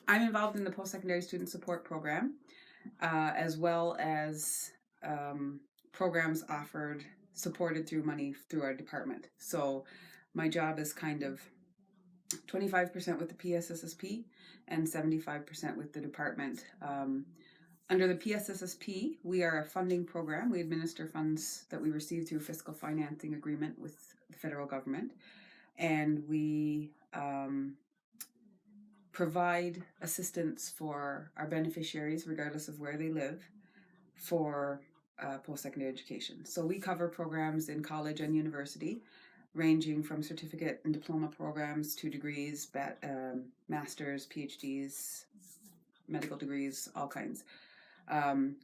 I'm involved in the post-secondary student support program, as well as programs supported through money through our department. So my job is kind of 25% with the PSSSP and 75% with the department. Under the PSSSP, we are a funding program. We administer funds that we receive through fiscal financing agreement with the federal government, and we provide assistance for our beneficiaries, regardless of where they live, for post-secondary education. So we cover programs in college and university, ranging from certificate and diploma programs to degrees, masters, PhDs, medical degrees, all kinds.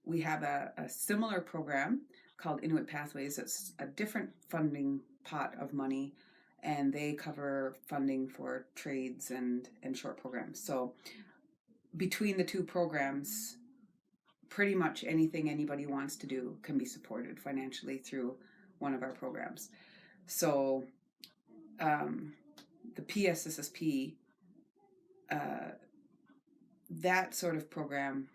We have a similar program called Inuit Pathways. It's a different funding pot of money, and they cover funding for trades and short programs. So between the two programs, pretty much anything anybody wants to do can be supported financially through one of our programs. So the PSSSP, that sort of program,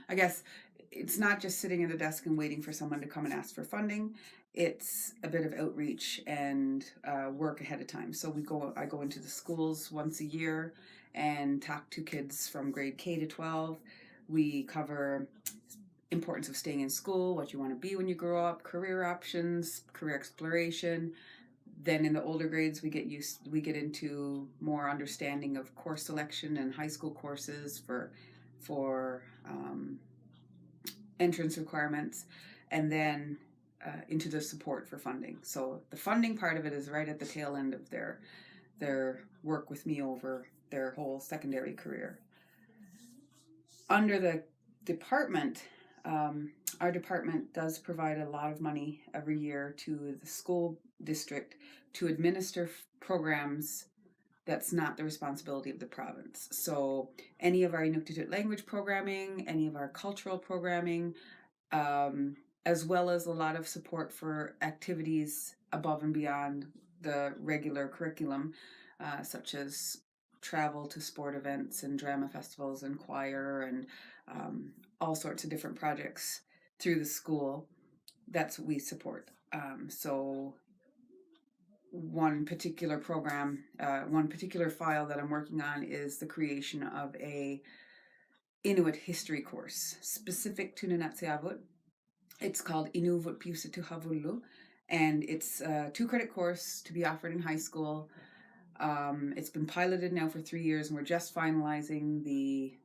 I guess it's not just sitting at a desk and waiting for someone to come and ask for funding. It's a bit of outreach and work ahead of time. So I go into the schools once a year and talk to kids from grade K to 12. We cover importance of staying in school, what you want to be when you grow up, career options, career exploration. Then in the older grades, we get into more understanding of course selection and high school courses for entrance requirements, and then into the support for funding. So the funding part of it is right at the tail end of their work with me over their whole secondary career. Under the department, our department does provide a lot of money every year to the school district to administer programs that's not the responsibility of the province. So any of our Inuktitut language programming, any of our cultural programming, as well as a lot of support for activities above and beyond the regular curriculum, such as travel to sport events and drama festivals and choir and all sorts of different projects through the school. That's what we support. So one particular program, one particular file that I'm working on is the creation of a Inuit history course specific to Nunatsiavut. It's called Inuit Piusituhavulu, and it's a 2-credit course to be offered in high school. It's been piloted now for 3 years, and we're just finalizing the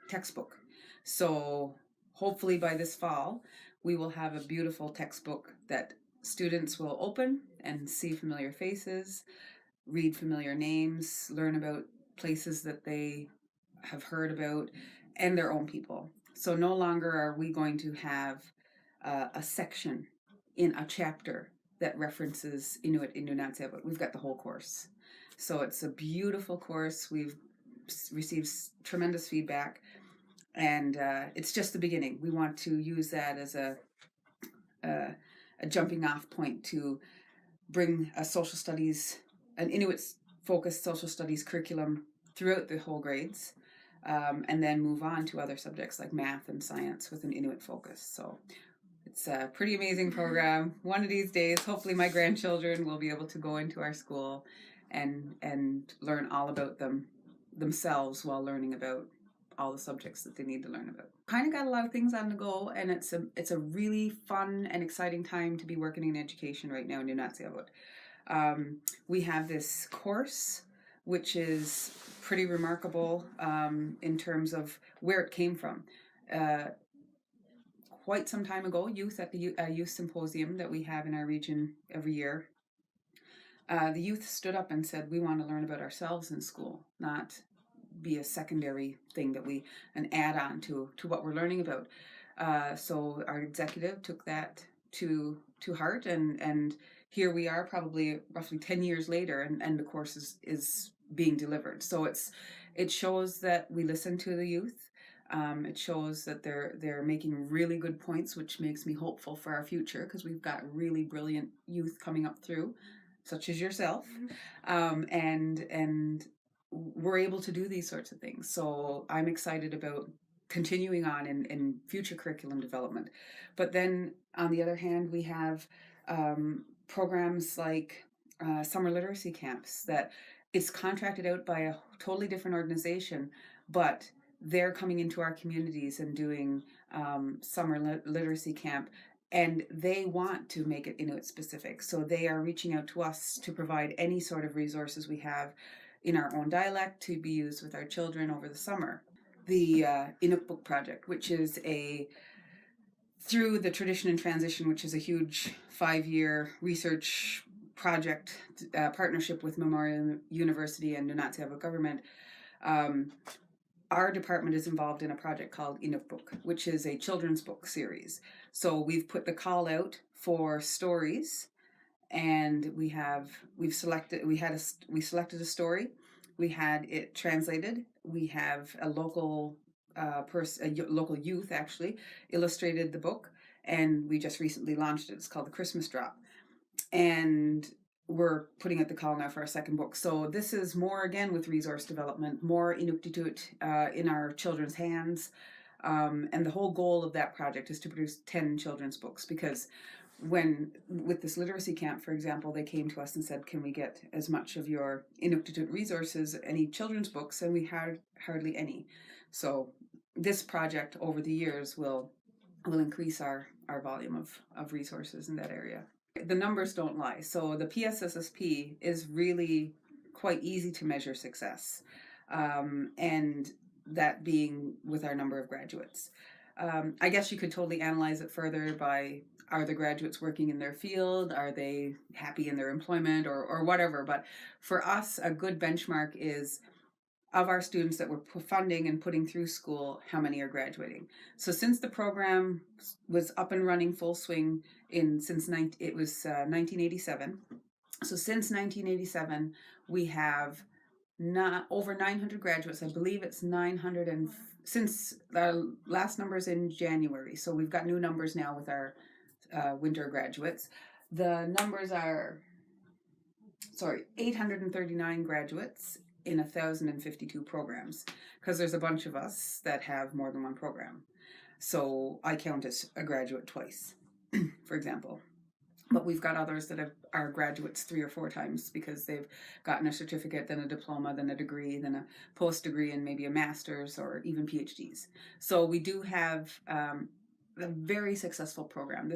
textbook. So hopefully by this fall, we will have a beautiful textbook that students will open and see familiar faces, read familiar names, learn about places that they have heard about, and their own people. So no longer are we going to have a section in a chapter that references Inuit in Nunatsiavut. We've got the whole course. So it's a beautiful course. We've received tremendous feedback, and it's just the beginning. We want to use that as a jumping off point to bring an Inuit-focused social studies curriculum throughout the whole grades, and then move on to other subjects like math and science with an Inuit focus. So it's a pretty amazing program. One of these days, hopefully my grandchildren will be able to go into our school and learn all about themselves while learning about all the subjects that they need to learn about. Kind of got a lot of things on the go, and it's a really fun and exciting time to be working in education right now in Nunatsiavut. We have this course, which is pretty remarkable in terms of where it came from. Quite some time ago, youth at the youth symposium that we have in our region every year, the youth stood up and said, we want to learn about ourselves in school, not be a secondary thing an add-on to what we're learning about. So our executive took that to heart, and here we are probably roughly 10 years later, and the course is being delivered. So it shows that we listen to the youth. It shows that they're making really good points, which makes me hopeful for our future, because we've got really brilliant youth coming up through. such as yourself, and we're able to do these sorts of things. So I'm excited about continuing on in future curriculum development. But then on the other hand, we have programs like summer literacy camps that it's contracted out by a totally different organization, but they're coming into our communities and doing summer literacy camp, and they want to make it Inuit specific. So they are reaching out to us to provide any sort of resources we have in our own dialect to be used with our children over the summer. The Inuk Book Project, which is through the Tradition and Transition, which is a huge 5-year research project partnership with Memorial University and Nunatsiavut government. Our department is involved in a project called Inuk Book, which is a children's book series. So we've put the call out for stories, and we selected a story, we had it translated, we have a local local youth actually illustrated the book, and we just recently launched it. It's called The Christmas Drop, and we're putting out the call now for our second book. So this is more, again, with resource development, more Inuktitut in our children's hands. And the whole goal of that project is to produce 10 children's books, because with this literacy camp, for example, they came to us and said, can we get as much of your Inuktitut resources, any children's books? And we had hardly any. So this project over the years will increase our volume of resources in that area. The numbers don't lie. So the PSSSP is really quite easy to measure success, and that being with our number of graduates. I guess you could totally analyze it further by, are the graduates working in their field? Are they happy in their employment, or whatever? But for us, a good benchmark is, of our students that we're funding and putting through school, how many are graduating? So since the program was up and running full swing since 1987, so since 1987, we have not over 900 graduates. I believe it's 900, and since the last numbers in January. So we've got new numbers now with our winter graduates. The numbers are 839 graduates in 1,052 programs, because there's a bunch of us that have more than one program. So I count as a graduate twice, for example. But we've got others that are graduates 3 or 4 times, because they've gotten a certificate, then a diploma, then a degree, then a post-degree, and maybe a master's or even PhDs. So we do have a very successful program.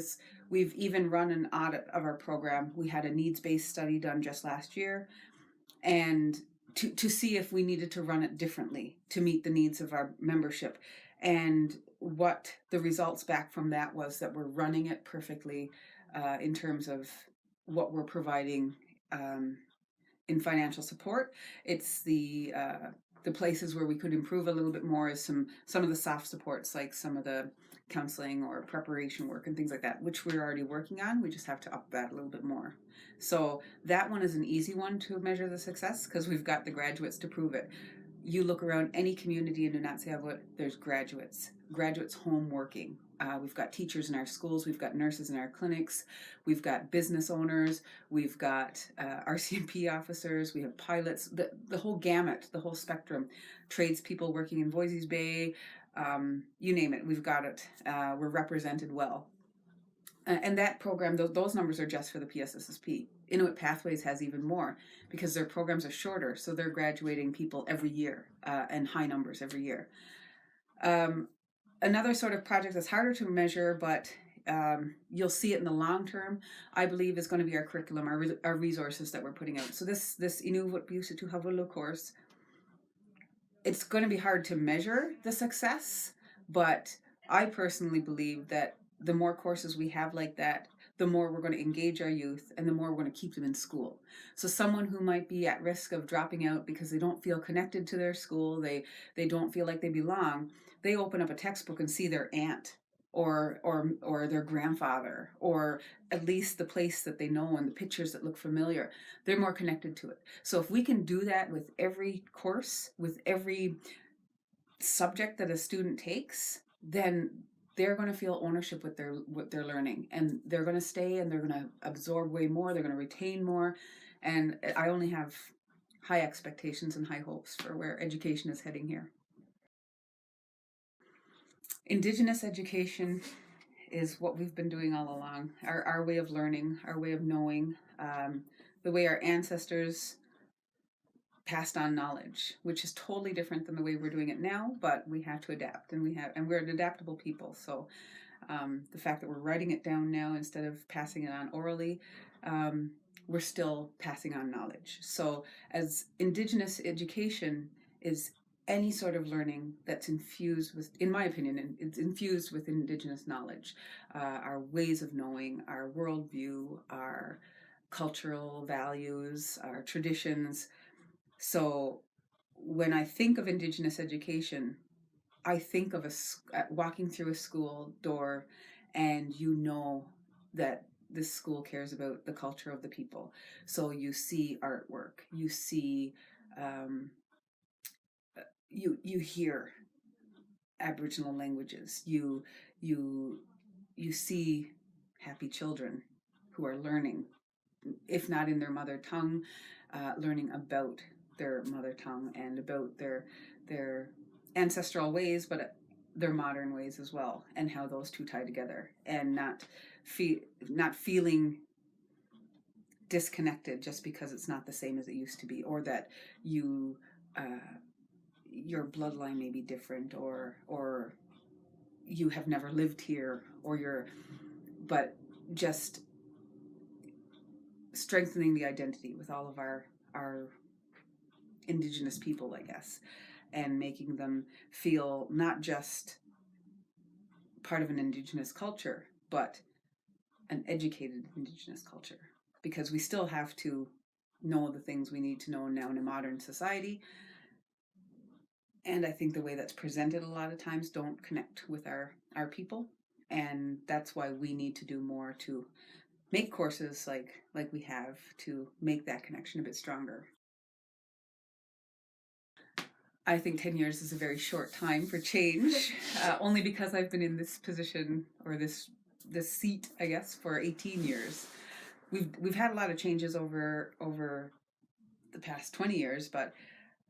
We've even run an audit of our program. We had a needs-based study done just last year, and to see if we needed to run it differently to meet the needs of our membership. And what the results back from that was that we're running it perfectly in terms of what we're providing in financial support. It's the places where we could improve a little bit more is some of the soft supports, like some of the counseling or preparation work and things like that, which we're already working on. We just have to up that a little bit more. So that one is an easy one to measure the success, because we've got the graduates to prove it. You look around any community in Nunatsiavut, there's graduates home working. We've got teachers in our schools, we've got nurses in our clinics, we've got business owners, we've got RCMP officers, we have pilots, the whole gamut, the whole spectrum. Tradespeople working in Voisey's Bay, you name it, we've got it. We're represented well. And that program, those numbers are just for the PSSSP. Inuit Pathways has even more, because their programs are shorter, so they're graduating people every year, and high numbers every year. Another sort of project that's harder to measure, but you'll see it in the long term, I believe, is going to be our curriculum, our resources that we're putting out. So this Inuit Biusitu Havulu course, it's going to be hard to measure the success, but I personally believe that the more courses we have like that, the more we're going to engage our youth, and the more we're going to keep them in school. So someone who might be at risk of dropping out because they don't feel connected to their school, they don't feel like they belong, they open up a textbook and see their aunt or their grandfather, or at least the place that they know and the pictures that look familiar. They're more connected to it. So if we can do that with every course, with every subject that a student takes, then they're going to feel ownership with what they're learning, and they're going to stay, and they're going to absorb way more, they're going to retain more. And I only have high expectations and high hopes for where education is heading here. Indigenous education is what we've been doing all along. Our way of learning, our way of knowing, the way our ancestors passed on knowledge, which is totally different than the way we're doing it now, but we have to adapt, and we're an adaptable people. So the fact that we're writing it down now instead of passing it on orally, we're still passing on knowledge. So as Indigenous education is any sort of learning that's infused with, in my opinion, it's infused with Indigenous knowledge, our ways of knowing, our worldview, our cultural values, our traditions. So when I think of Indigenous education, I think of walking through a school door, and you know that this school cares about the culture of the people. So you see artwork, you see, you hear Aboriginal languages, you see happy children who are learning, if not in their mother tongue, learning about their mother tongue and about their ancestral ways, but their modern ways as well, and how those two tie together, and not feeling disconnected just because it's not the same as it used to be, or that you your bloodline may be different, or you have never lived here, but just strengthening the identity with all of our Indigenous people, I guess, and making them feel not just part of an Indigenous culture, but an educated Indigenous culture, because we still have to know the things we need to know now in a modern society. And I think the way that's presented a lot of times don't connect with our people, and that's why we need to do more to make courses like we have to make that connection a bit stronger. I think 10 years is a very short time for change, only because I've been in this position, or this seat, I guess, for 18 years. We've had a lot of changes over the past 20 years, but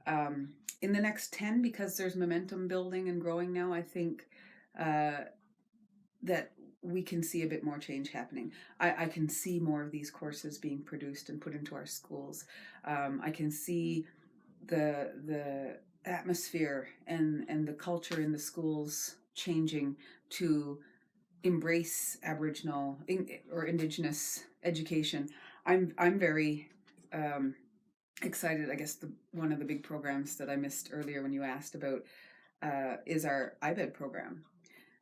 in the next 10, because there's momentum building and growing now, I think that we can see a bit more change happening. I can see more of these courses being produced and put into our schools. I can see the atmosphere and the culture in the schools changing to embrace Aboriginal or Indigenous education. I'm very excited. I guess one of the big programs that I missed earlier when you asked about is our IBED program,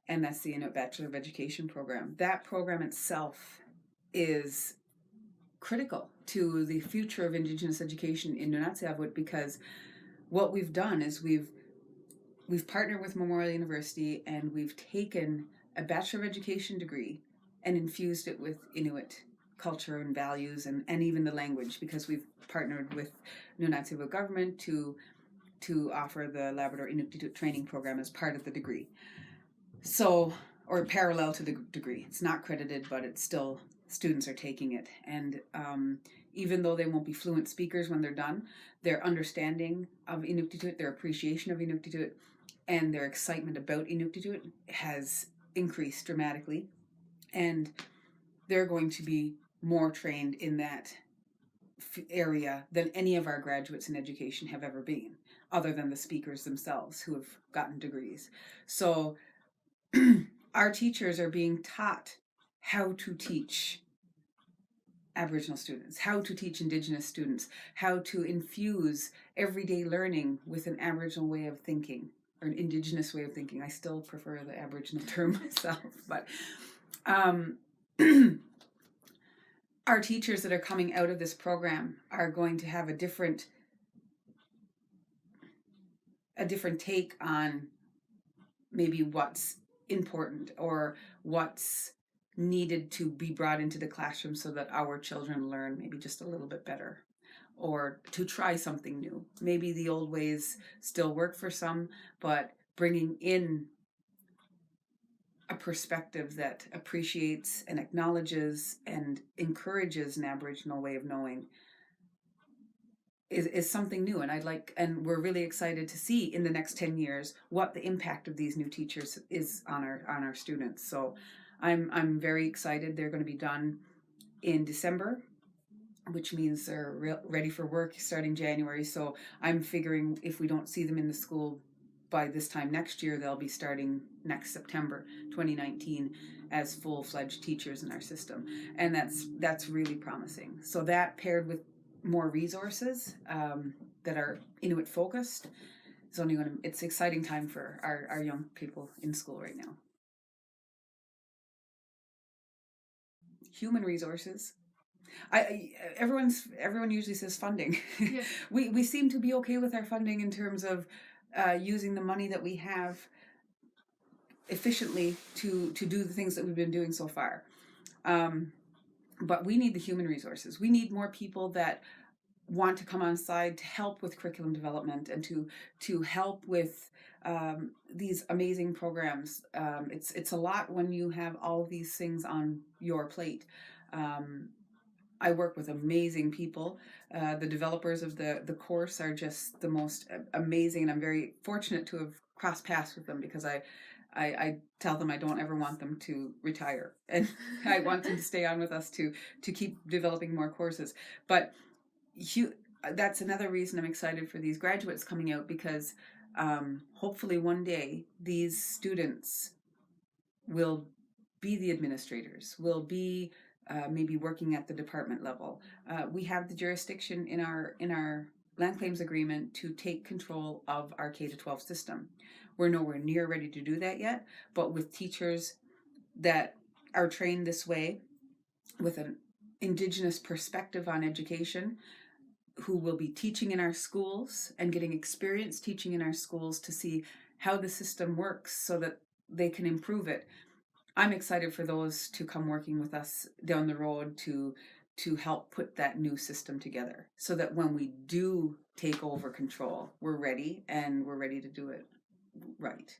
and that's the Inuit Bachelor of Education program. That program itself is critical to the future of Indigenous education in Nunatsiavut, because what we've done is we've partnered with Memorial University, and we've taken a Bachelor of Education degree and infused it with Inuit culture and values, and even the language, because we've partnered with Nunatsiavut government to offer the Labrador Inuktitut training program as part of the degree. So, or parallel to the degree. It's not credited, but it's still, students are taking it. And even though they won't be fluent speakers when they're done, their understanding of Inuktitut, their appreciation of Inuktitut, and their excitement about Inuktitut has increased dramatically. And they're going to be more trained in that area than any of our graduates in education have ever been, other than the speakers themselves who have gotten degrees. So our teachers are being taught how to teach Aboriginal students, how to teach Indigenous students, how to infuse everyday learning with an Aboriginal way of thinking, or an Indigenous way of thinking. I still prefer the Aboriginal term myself, but our teachers that are coming out of this program are going to have a different take on maybe what's important, or what's needed to be brought into the classroom so that our children learn maybe just a little bit better, or to try something new. Maybe the old ways still work for some, but bringing in a perspective that appreciates and acknowledges and encourages an Aboriginal way of knowing is something new. And we're really excited to see in the next 10 years what the impact of these new teachers is on our students. So I'm very excited. They're going to be done in December, which means they're ready for work starting January. So I'm figuring if we don't see them in the school by this time next year, they'll be starting next September 2019 as full-fledged teachers in our system. And that's really promising. So that paired with more resources that are Inuit focused is only going to, it's an exciting time for our young people in school right now. Human resources. Everyone usually says funding. Yeah. We seem to be okay with our funding in terms of using the money that we have efficiently to do the things that we've been doing so far. But we need the human resources. We need more people that want to come on side to help with curriculum development and to help with these amazing programs. It's a lot when you have all these things on your plate. I work with amazing people. The developers of the course are just the most amazing, and I'm very fortunate to have crossed paths with them because I tell them I don't ever want them to retire, and I want them to stay on with us to keep developing more courses. But that's another reason I'm excited for these graduates coming out, because hopefully one day these students will be the administrators, will be maybe working at the department level. We have the jurisdiction in our land claims agreement to take control of our K-12 system. We're nowhere near ready to do that yet, but with teachers that are trained this way, with an Indigenous perspective on education, who will be teaching in our schools and getting experience teaching in our schools to see how the system works so that they can improve it. I'm excited for those to come working with us down the road to help put that new system together so that when we do take over control, we're ready, and we're ready to do it right.